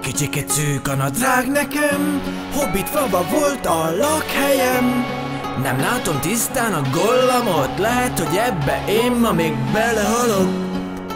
Kicsike szűk a nadrág nekem, Hobbit falva volt a lakhelyem. Nem látom tisztán a gollamot, lehet, hogy ebbe én ma még belehalok.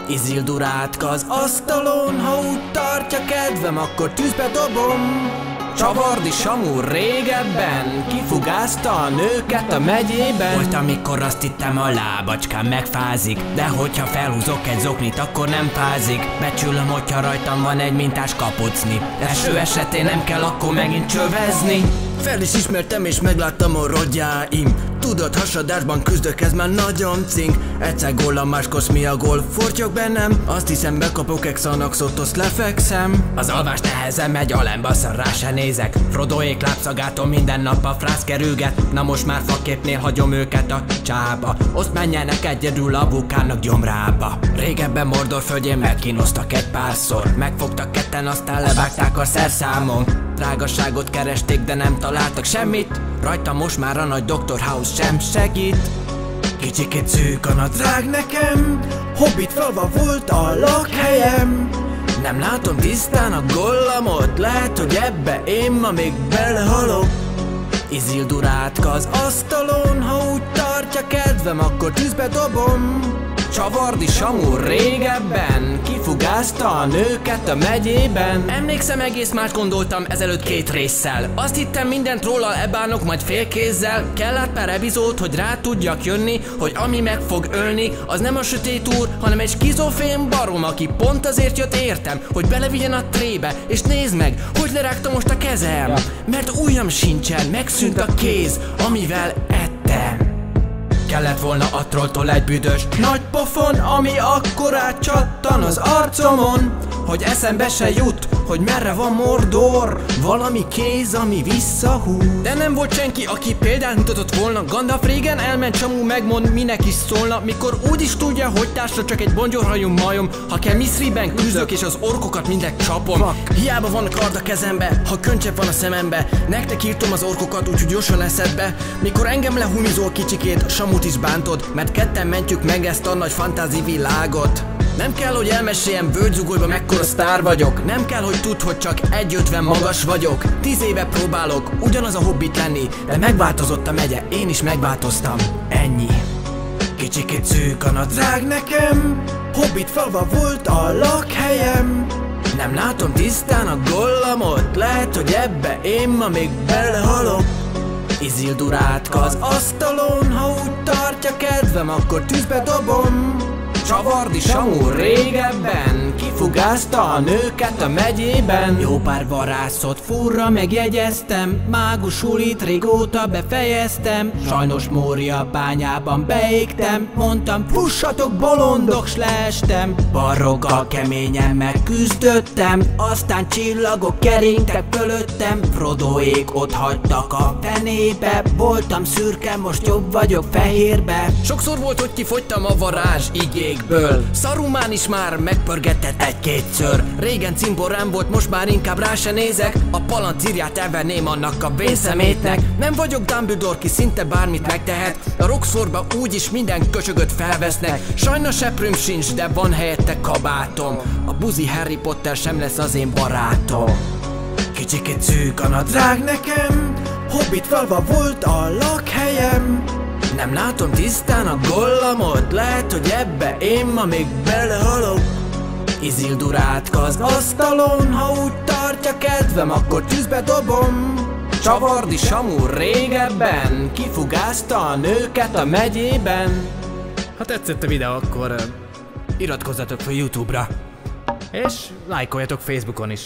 Isildur átka az asztalon, ha úgy tartja kedvem, akkor tűzbe dobom. Csavardi Samu régebben kifugázta a nőket a megyében. Volt, amikor azt hittem, a lábacskám megfázik, de hogyha felhúzok egy zoknit, akkor nem fázik. Becsülöm, hogyha rajtam van egy mintás kapucni, eső esetén nem kell akkor megint csövezni. Fel is ismertem és megláttam a rogyáim. Tudod, hasadásban küzdök, ez már nagyon cink. Egyszer góllam, máskor mi a gól, fortyog bennem. Azt hiszem, bekapok Exanaxot, azt lefekszem. Az alvás nehezen megy, a lembasszal rá se nézek. Frodoék lábszagától minden nap a frász kerülget. Na most már faképnél hagyom őket a csába. Azt menjenek egyedül a vulkánnak gyomrába. Régebben Mordor földjén megkínoztak egy párszor. Megfogtak ketten, aztán levágták a szerszámon. Drágaságot keresték, de nem találtak semmit. Rajta most már a nagy Dr. House sem segít. Kicsikét szűk a nadrág nekem, Hobbit falva volt a lakhelyem. Nem látom tisztán a gollamot, lehet, hogy ebbe én ma még belehalok. Isildur átka az asztalon, ha úgy tartja kedvem, akkor tűzbe dobom. Csavardi Samu régebben kifugázta a nőket a megyében. Emlékszem, egész más gondoltam ezelőtt 2 résszel. Azt hittem, mindent róla elbánok majd félkézzel. Kell át pár epizód, hogy rá tudjak jönni, hogy ami meg fog ölni, az nem a sötét úr, hanem egy skizofrén barom, aki pont azért jött értem, hogy belevigyen a trébe. És nézd meg, hogy lerágta most a kezem, mert ujjam sincsen, megszűnt a kéz, amivel ettem. Kellett volna a trolltól egy büdös nagy pofon, ami akkorát csattan az arcomon, hogy eszembe se jut, hogy merre van Mordor. Valami kéz, ami visszahúz. De nem volt senki, aki példát mutatott volna. Gandalf régen elment, Samu megmond, minek is szólna, mikor úgy is tudja, hogy társra csak egy bongyorhajú majom. Ha kell Misriben küzdök, és az orkokat mindent csapom. Hiába van a kard a kezembe, ha könycsepp van a szemembe. Nektek írtom az orkokat, úgyhogy gyorsan eszedbe. Mikor engem lehumizol kicsikét, Samut is bántod, mert ketten mentjük meg ezt a nagy fantázi világot. Nem kell, hogy elmeséljem völgyzugolyba mekkora sztár vagyok. Nem kell, hogy tudd, hogy csak 1,50 magas vagyok. 10 éve próbálok ugyanaz a Hobbit lenni, de megváltozott a megye, én is megváltoztam. Ennyi. Kicsikét szűk a nadrág nekem, Hobbit falva volt a lakhelyem. Nem látom tisztán a gollamot, lehet, hogy ebbe én ma még belehalok. Isildur átka az asztalon, ha úgy tartja kedvem, akkor tűzbe dobom. Csavardi Samu régebben kifugázta a nőket a megyében. Jó pár varászot furra megjegyeztem, mágusulit régóta befejeztem. Sajnos Mória bányában beégtem, mondtam fussatok bolondok, s leestem. Barroggal keményen megküzdöttem, aztán csillagok keringtek fölöttem. Frodoék ott hagytak a fenébe, voltam szürke, most jobb vagyok fehérbe. Sokszor volt, hogy kifogytam a varázs igék. Saruman is már megpörgetett 1-2-ször. Régen cimborám volt, most már inkább rá se nézek. A palancírját elvenném annak a vénszemétnek. Nem vagyok Dumbledore, ki szinte bármit megtehet. A Roxorba úgyis minden köcsögöt felvesznek. Sajnos seprőm sincs, de van helyette kabátom. A buzi Harry Potter sem lesz az én barátom. Kicsikét szűk a nadrág nekem, Hobbit falva volt a lakhelyem. Nem látom tisztán a gollamot, lehet, hogy ebbe én ma még belehalok. Isildur átka az asztalon, ha úgy tartja kedvem, akkor tűzbe dobom. Csavardi Samu régebben kifugázta a nőket a megyében. Ha tetszett a videó, akkor iratkozzatok fel YouTube-ra, és lájkoljatok Facebookon is.